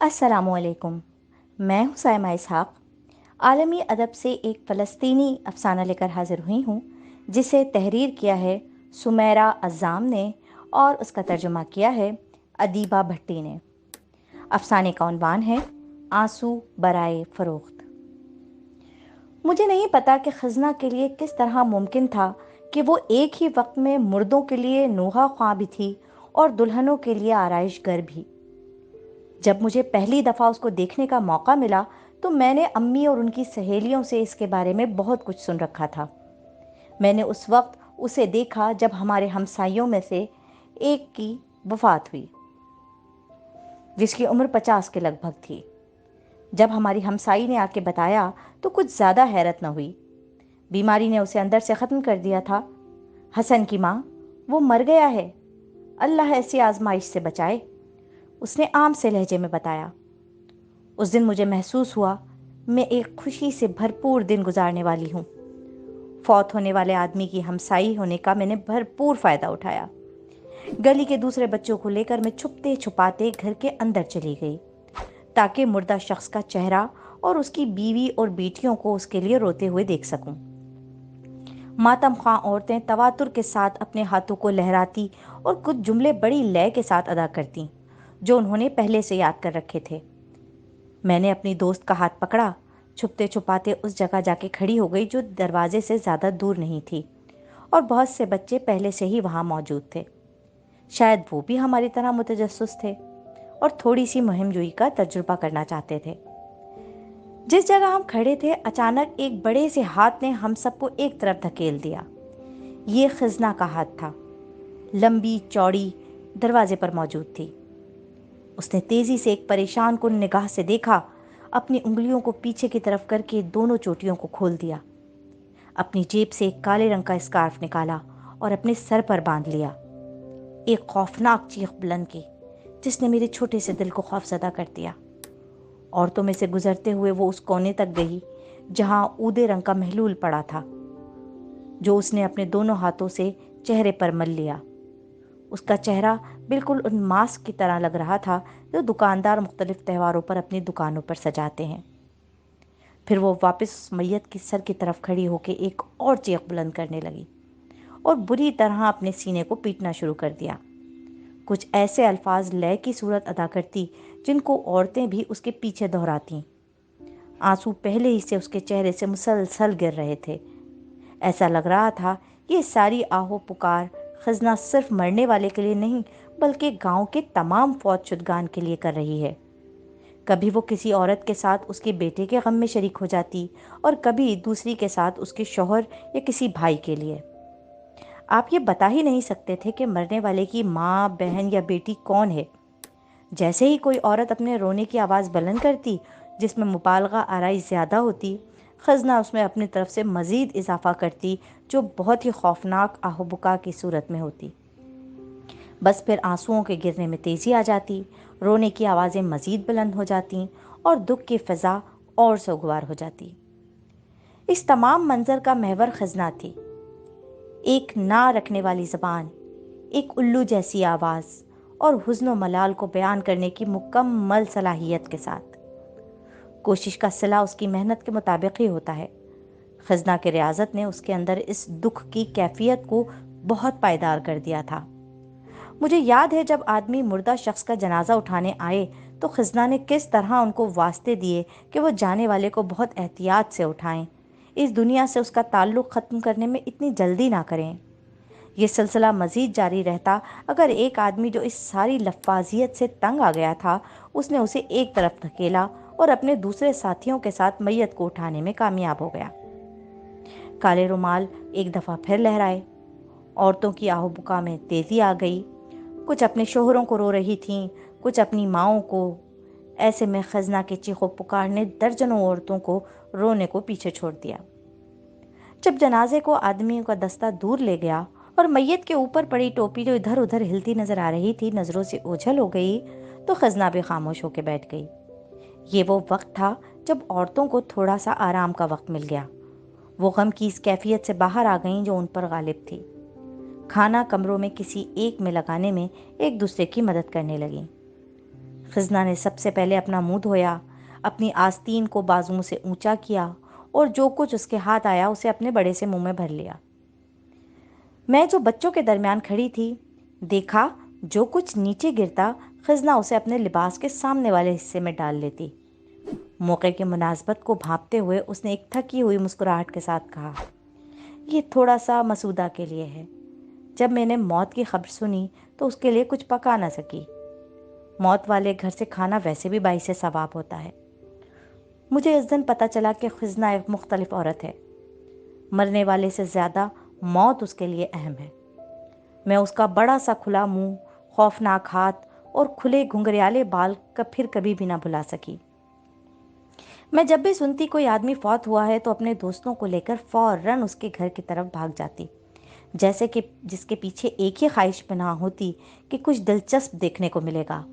अस्सलामुअलैकुम। मैं हूँ साइमा इसहाक। आलमी अदब से एक फ़लस्तीनी अफ़साना लेकर हाज़िर हुई हूँ, जिसे तहरीर किया है सुमैरा अज़्ज़ाम ने और उसका तर्जुमा किया है अदीबा भट्टी ने। अफ़साने का उन्वान है आंसू बराए फ़रोख्त। मुझे नहीं पता कि खज़ना के लिए किस तरह मुमकिन था कि वो एक ही वक्त में मुर्दों के लिए नूहा ख्वां भी थी और दुल्हनों के लिए आराइशगर भी। जब मुझे पहली दफ़ा उसको देखने का मौका मिला तो मैंने अम्मी और उनकी सहेलियों से इसके बारे में बहुत कुछ सुन रखा था। मैंने उस वक्त उसे देखा जब हमारे हमसाइयों में से एक की वफ़ात हुई, जिसकी उम्र 50 के लगभग थी। जब हमारी हमसाई ने आके बताया तो कुछ ज़्यादा हैरत न हुई। बीमारी ने उसे अंदर से ख़त्म कर दिया था। हसन की माँ, वो मर गया है, अल्लाह ऐसी आजमाइश से बचाए, उसने आम से लहजे में बताया। उस दिन मुझे महसूस हुआ मैं एक खुशी से भरपूर दिन गुजारने वाली हूँ। फौत होने वाले आदमी की हमसाई होने का मैंने भरपूर फ़ायदा उठाया। गली के दूसरे बच्चों को लेकर मैं छुपते छुपाते घर के अंदर चली गई, ताकि मुर्दा शख्स का चेहरा और उसकी बीवी और बेटियों को उसके लिए रोते हुए देख सकूं। मातम ख्वां औरतें तवातुर के साथ अपने हाथों को लहराती और कुछ जुमले बड़ी लय के साथ अदा करती, जो उन्होंने पहले से याद कर रखे थे। मैंने अपनी दोस्त का हाथ पकड़ा, छुपते छुपाते उस जगह जाके खड़ी हो गई जो दरवाजे से ज़्यादा दूर नहीं थी, और बहुत से बच्चे पहले से ही वहाँ मौजूद थे। शायद वो भी हमारी तरह मुतजस्सिस थे और थोड़ी सी मुहिमजोई का तजुर्बा करना चाहते थे। जिस जगह हम खड़े थे, अचानक एक बड़े से हाथ ने हम सबको एक तरफ धकेल दिया। ये खजना का हाथ था, लंबी चौड़ी, दरवाजे पर मौजूद थी। उसने तेजी से एक परेशान कुन निगाह से देखा, अपनी उंगलियों को पीछे की तरफ करके दोनों चोटियों को खोल दिया, अपनी जेब से एक काले रंग का स्कार्फ निकाला और अपने सर पर बांध लिया। एक खौफनाक चीख बुलंद की, जिसने मेरे छोटे से दिल को खौफजदा कर दिया। औरतों में से गुजरते हुए वो उस कोने तक गई जहां ऊदे रंग का महलूल पड़ा था, जो उसने अपने दोनों हाथों से चेहरे पर मल लिया। उसका चेहरा बिल्कुल उन मास्क की तरह लग रहा था जो दुकानदार मुख्तलिफ त्योहारों पर अपनी दुकानों पर सजाते हैं। फिर वो वापस मैयत की सर की तरफ खड़ी होकर एक और चीख बुलंद करने लगी और बुरी तरह अपने सीने को पीटना शुरू कर दिया। कुछ ऐसे अल्फाज लय की सूरत अदा करती जिनको औरतें भी उसके पीछे दोहराती। आंसू पहले ही से उसके चेहरे से मुसलसल गिर रहे थे। ऐसा लग रहा था ये सारी आहो पुकार खजना सिर्फ मरने वाले के लिए नहीं, बल्कि गांव के तमाम फौत शुदगान के लिए कर रही है। कभी वो किसी औरत के साथ उसके बेटे के गम में शरीक हो जाती और कभी दूसरी के साथ उसके शौहर या किसी भाई के लिए। आप ये बता ही नहीं सकते थे कि मरने वाले की माँ, बहन या बेटी कौन है। जैसे ही कोई औरत अपने रोने की आवाज़ बुलंद करती जिसमें मुबालगा आराई ज़्यादा होती, खजना उसमें अपनी तरफ से मज़ीद इजाफा करती, जो बहुत ही खौफनाक आहोबुका की सूरत में होती। बस फिर आंसुओं के गिरने में तेज़ी आ जाती, रोने की आवाज़ें मज़ीद बुलंद हो जातीं और दुख की फ़िज़ा और सोगवार हो जाती। इस तमाम मंजर का महवर खजना थी। एक ना रखने वाली ज़बान, एक उल्लू जैसी आवाज़ और हुज़्न व मलाल को बयान करने की मुकम्मल सलाहियत के साथ। कोशिश का सिला उसकी मेहनत के मुताबिक ही होता है। खजना की रियाजत ने उसके अंदर इस दुख की कैफियत को बहुत पायदार कर दिया था। मुझे याद है जब आदमी मुर्दा शख्स का जनाजा उठाने आए तो खजना ने किस तरह उनको वास्ते दिए कि वो जाने वाले को बहुत एहतियात से उठाएं, इस दुनिया से उसका ताल्लुक़ ख़त्म करने में इतनी जल्दी ना करें। ये सिलसिला मज़ीद जारी रहता अगर एक आदमी जो इस सारी लफ्फ़ाज़ियत से तंग आ गया था, उसने उसे एक तरफ धकेला और अपने दूसरे साथियों के साथ मैयत को उठाने में कामयाब हो गया। काले रुमाल एक दफ़ा फिर लहराए। औरतों की आहो-बुका में तेज़ी आ गई। कुछ अपने शोहरों को रो रही थीं, कुछ अपनी माँओं को। ऐसे में खजना के चीखों पुकार ने दर्जनों औरतों को रोने को पीछे छोड़ दिया। जब जनाजे को आदमियों का दस्ता दूर ले गया और मैयत के ऊपर पड़ी टोपी जो इधर उधर हिलती नजर आ रही थी नज़रों से ओझल हो गई, तो खजना भी खामोश होकर बैठ गई। ये वो वक्त था जब औरतों को थोड़ा सा आराम का वक्त मिल गया। वो गम की इस कैफियत से बाहर आ गईं जो उन पर गालिब थी। खाना कमरों में किसी एक में लगाने में एक दूसरे की मदद करने लगीं। खजना ने सबसे पहले अपना मुंह धोया, अपनी आस्तीन को बाजुओं से ऊंचा किया और जो कुछ उसके हाथ आया उसे अपने बड़े से मुंह में भर लिया। मैं जो बच्चों के दरमियान खड़ी थी, देखा जो कुछ नीचे गिरता खजना उसे अपने लिबास के सामने वाले हिस्से में डाल लेती। मौके की मुनासबत को भांपते हुए उसने एक थकी हुई मुस्कुराहट के साथ कहा, ये थोड़ा सा मसूदा के लिए है। जब मैंने मौत की खबर सुनी तो उसके लिए कुछ पका ना सकी। मौत वाले घर से खाना वैसे भी बाई से सवाब होता है। मुझे इस दिन पता चला कि खजना एक मुख्तलिफ औरत है। मरने वाले से ज़्यादा मौत उसके लिए अहम है। मैं उसका बड़ा सा खुला मुंह, खौफनाक हाथ और खुले घुंघरियाले बाल फिर कभी भी ना भुला सकी। मैं जब भी सुनती कोई आदमी फौत हुआ है तो अपने दोस्तों को लेकर फौरन उसके घर की तरफ भाग जाती, जैसे कि जिसके पीछे एक ही ख्वाहिश पनाह होती कि कुछ दिलचस्प देखने को मिलेगा।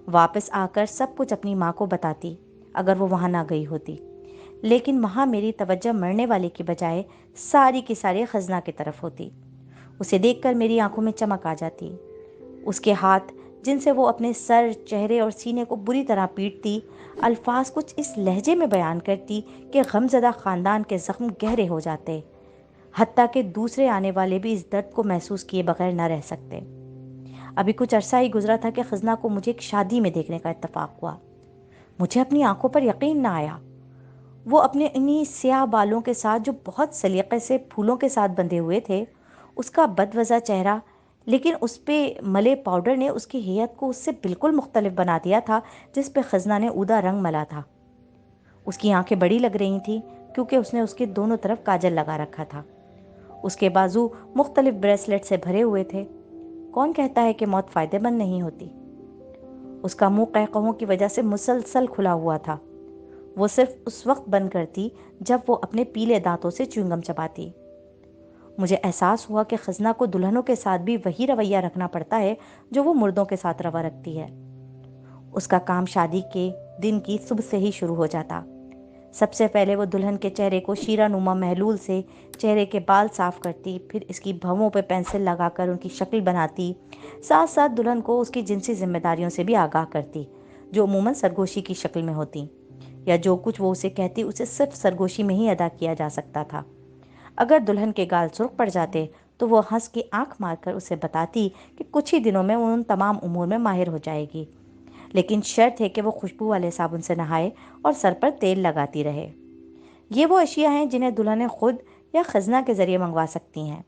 वापस आकर सब कुछ अपनी माँ को बताती अगर वो वहाँ ना गई होती। लेकिन वहाँ मेरी तवज्जो मरने वाले की बजाय सारी की सारी खजना की तरफ होती। उसे देखकर मेरी आंखों में चमक आ जाती। उसके हाथ जिनसे वो अपने सर, चेहरे और सीने को बुरी तरह पीटती, अल्फाज कुछ इस लहजे में बयान करती कि गमज़दा ख़ानदान के ज़ख्म गहरे हो जाते, हत्ता कि दूसरे आने वाले भी इस दर्द को महसूस किए बगैर न रह सकते। अभी कुछ अरसा ही गुजरा था कि खजना को मुझे एक शादी में देखने का इत्तेफाक हुआ। मुझे अपनी आंखों पर यकीन न आया। वो अपने इन्हीं स्याह बालों के साथ जो बहुत सलीके से फूलों के साथ बंधे हुए थे, उसका बदवज़ा चेहरा, लेकिन उस पे मले पाउडर ने उसकी हेयत को उससे बिल्कुल मुख्तलिफ बना दिया था जिस पे खजना ने ऊदा रंग मला था। उसकी आंखें बड़ी लग रही थीं क्योंकि उसने उसके दोनों तरफ काजल लगा रखा था। उसके बाजू मुख्तलिफ ब्रेसलेट से भरे हुए थे। कौन कहता है कि मौत फ़ायदेमंद नहीं होती। उसका मुंह कहकहों की वजह से मुसलसल खुला हुआ था। वो सिर्फ उस वक्त बंद करती जब वो अपने पीले दांतों से च्युइंगम चबाती। मुझे एहसास हुआ कि खजना को दुल्हनों के साथ भी वही रवैया रखना पड़ता है जो वो मुर्दों के साथ रवा रखती है। उसका काम शादी के दिन की सुबह से ही शुरू हो जाता। सबसे पहले वो दुल्हन के चेहरे को शीरानुमा महलूल से चेहरे के बाल साफ करती, फिर इसकी भवों पर पेंसिल लगाकर उनकी शक्ल बनाती, साथ साथ दुल्हन को उसकी जिनसी जिम्मेदारियों से भी आगाह करती, जो अमूमन सरगोशी की शक्ल में होती, या जो कुछ वो उसे कहती उसे सिर्फ सरगोशी में ही अदा किया जा सकता था। अगर दुल्हन के गाल सुर्ख पड़ जाते तो वो हंस के आंख मारकर उसे बताती कि कुछ ही दिनों में वो उन तमाम उमूर में माहिर हो जाएगी, लेकिन शर्त है कि वो खुशबू वाले साबुन से नहाए और सर पर तेल लगाती रहे। ये वो अशिया हैं जिन्हें दुल्हनें खुद या खजना के जरिए मंगवा सकती हैं।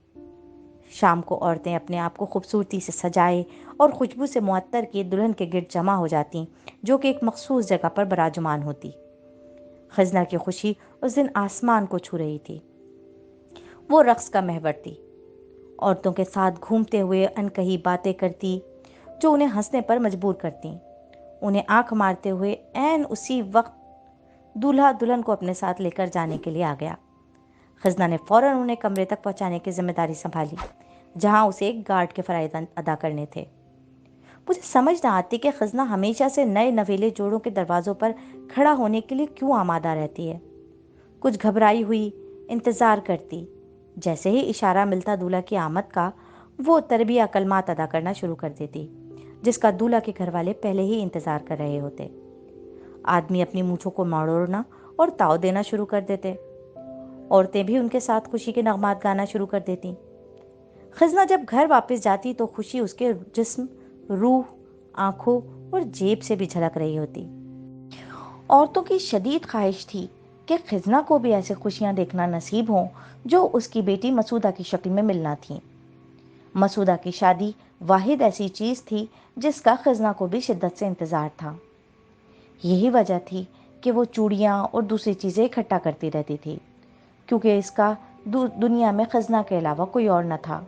शाम को औरतें अपने आप को खूबसूरती से सजाए और खुशबू से मुअत्तर किए दुल्हन के गिर्द जमा हो जाती, जो कि एक मखसूस जगह पर बराजुमान होती। खजना की खुशी उस दिन आसमान को छू रही थी। वो रक्स का महवर थी, औरतों के साथ घूमते हुए अनकही बातें करती जो उन्हें हंसने पर मजबूर करती। उन्हें आंख मारते हुए ऐन उसी वक्त दूल्हा दुल्हन को अपने साथ लेकर जाने के लिए आ गया। खजना ने फौरन उन्हें कमरे तक पहुंचाने की जिम्मेदारी संभाली, जहां उसे एक गार्ड के फराइज अदा करने थे। मुझे समझ न आती कि खजना हमेशा से नए नवेले जोड़ों के दरवाजों पर खड़ा होने के लिए क्यों आमादा रहती है। कुछ घबराई हुई इंतजार करती। जैसे ही इशारा मिलता दूल्हा की आमद का, वो तरबिया कलमात अदा करना शुरू कर देती, जिसका दूल्हा के घर वाले पहले ही इंतजार कर रहे होते। आदमी अपनी मूंछों को मरोड़ना और ताव देना शुरू कर देते। औरतें भी उनके साथ खुशी के नगमात गाना शुरू कर देती। खजना जब घर वापस जाती तो खुशी उसके जिस्म, रूह, आंखों और जेब से भी झलक रही होती। औरतों की शदीद ख्वाहिश थी कि खजना को भी ऐसे खुशियां देखना नसीब हों जो उसकी बेटी मसूदा की शक्ल में मिलना थी। मसूदा की शादी वाहिद ऐसी चीज़ थी जिसका खजना को भी शिद्दत से इंतज़ार था। यही वजह थी कि वो चूड़ियाँ और दूसरी चीज़ें इकट्ठा करती रहती थी, क्योंकि इसका दुनिया में खजना के अलावा कोई और न था,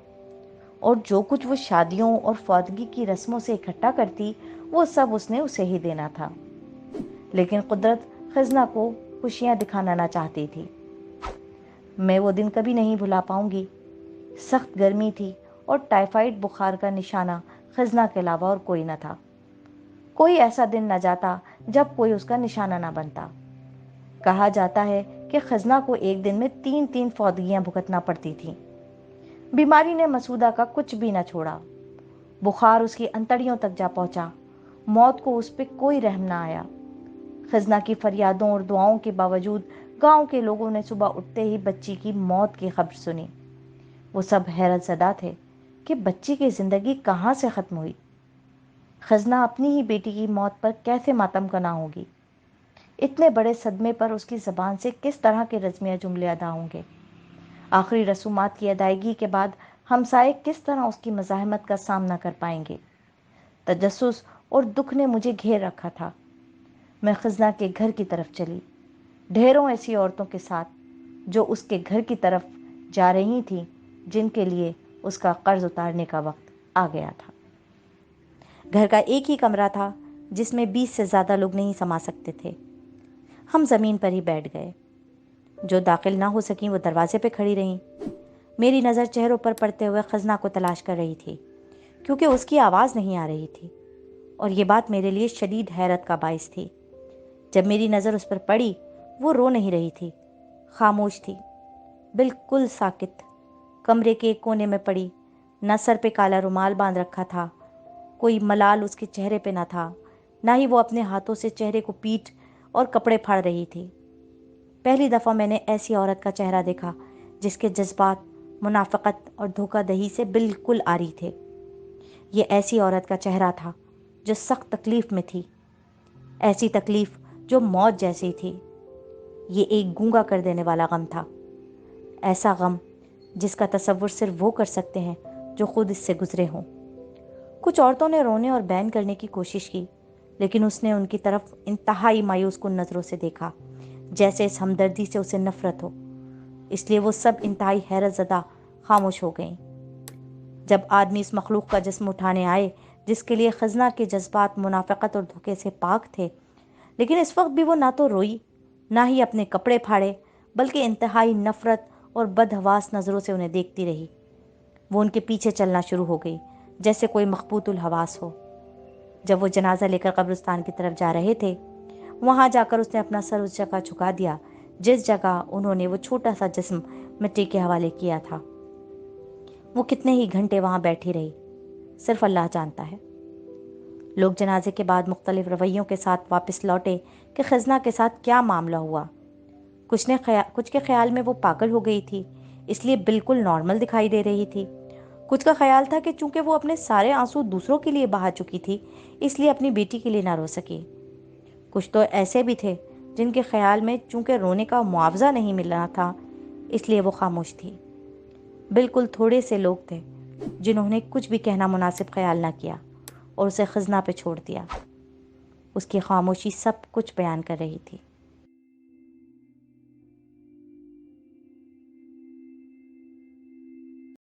और जो कुछ वो शादियों और फौतगी की रस्मों से इकट्ठा करती वो सब उसने उसे ही देना था। लेकिन कुदरत खजना को खुशियाँ दिखाना ना चाहती थी। मैं वो दिन कभी नहीं भुला पाऊंगी। सख्त गर्मी थी और टाइफाइड बुखार का निशाना खजना के अलावा और कोई न था। कोई ऐसा दिन न जाता जब कोई उसका निशाना ना बनता। कहा जाता है कि खजना को एक दिन में 3-3 फौतगियां भुगतना पड़ती थीं। बीमारी ने मसूदा का कुछ भी न छोड़ा। बुखार उसकी अंतड़ियों तक जा पहुंचा। मौत को उस पे कोई रहम ना आया। खजना की फरियादों और दुआओं के बावजूद गांव के लोगों ने सुबह उठते ही बच्ची की मौत की खबर सुनी। वो सब हैरत ज़दा थे कि बच्ची की जिंदगी कहाँ से खत्म हुई। खजना अपनी ही बेटी की मौत पर कैसे मातम करना होगी। इतने बड़े सदमे पर उसकी ज़बान से किस तरह के रज़्मिया जुमले अदा होंगे। आखिरी रसूमात की अदायगी के बाद हमसाये किस तरह उसकी मज़ाहमत का सामना कर पाएंगे। तजस्सुस और दुख ने मुझे घेर रखा था। मैं खजना के घर की तरफ चली, ढेरों ऐसी औरतों के साथ जो उसके घर की तरफ जा रही थीं, जिनके लिए उसका कर्ज उतारने का वक्त आ गया था। घर का एक ही कमरा था जिसमें 20 से ज़्यादा लोग नहीं समा सकते थे। हम ज़मीन पर ही बैठ गए। जो दाखिल ना हो सकीं वो दरवाजे पे खड़ी रहीं। मेरी नज़र चेहरों पर पड़ते हुए खजना को तलाश कर रही थी, क्योंकि उसकी आवाज़ नहीं आ रही थी, और ये बात मेरे लिए शदीद हैरत का बाइस थी। जब मेरी नज़र उस पर पड़ी, वो रो नहीं रही थी, खामोश थी, बिल्कुल साकित। कमरे के एक कोने में पड़ी, न सर पे काला रुमाल बांध रखा था, कोई मलाल उसके चेहरे पे न था, ना ही वो अपने हाथों से चेहरे को पीट और कपड़े फाड़ रही थी। पहली दफ़ा मैंने ऐसी औरत का चेहरा देखा जिसके जज्बात मुनाफ़क़त और धोखादही से बिल्कुल आरी थे। ये ऐसी औरत का चेहरा था जो सख्त तकलीफ़ में थी, ऐसी तकलीफ़ जो मौत जैसी थी। ये एक गूंगा कर देने वाला गम था, ऐसा गम जिसका तसव्वुर सिर्फ वो कर सकते हैं जो खुद इससे गुजरे हों। कुछ औरतों ने रोने और बैन करने की कोशिश की, लेकिन उसने उनकी तरफ इंतहाई मायूस कुन नज़रों से देखा, जैसे इस हमदर्दी से उसे नफरत हो। इसलिए वो सब इंतहाई हैरत ज़दा खामोश हो गईं। जब आदमी इस मखलूक का जिस्म उठाने आए जिसके लिए खजना के जज्बात मुनाफ़क़त और धोखे से पाक थे, लेकिन इस वक्त भी वो ना तो रोई, ना ही अपने कपड़े फाड़े, बल्कि इंतहाई नफरत और बदहवास नज़रों से उन्हें देखती रही। वो उनके पीछे चलना शुरू हो गई, जैसे कोई मखबूतुल हवास हो। जब वो जनाजा लेकर कब्रिस्तान की तरफ जा रहे थे, वहां जाकर उसने अपना सर उस जगह झुका दिया जिस जगह उन्होंने वो छोटा सा जिस्म मिट्टी के हवाले किया था। वो कितने ही घंटे वहां बैठी रही, सिर्फ अल्लाह जानता है। लोग जनाजे के बाद मुख्तलिफ रवैयों के साथ वापस लौटे कि खजना के साथ क्या मामला हुआ। कुछ के ख्याल में वो पागल हो गई थी, इसलिए बिल्कुल नॉर्मल दिखाई दे रही थी। कुछ का ख्याल था कि चूंकि वो अपने सारे आंसू दूसरों के लिए बहा चुकी थी, इसलिए अपनी बेटी के लिए ना रो सकी। कुछ तो ऐसे भी थे जिनके ख्याल में चूंकि रोने का मुआवजा नहीं मिल रहा था, इसलिए वो खामोश थी। बिल्कुल थोड़े से लोग थे जिन्होंने कुछ भी कहना मुनासिब ख्याल ना किया और उसे खजना पे छोड़ दिया। उसकी खामोशी सब कुछ बयान कर रही थी।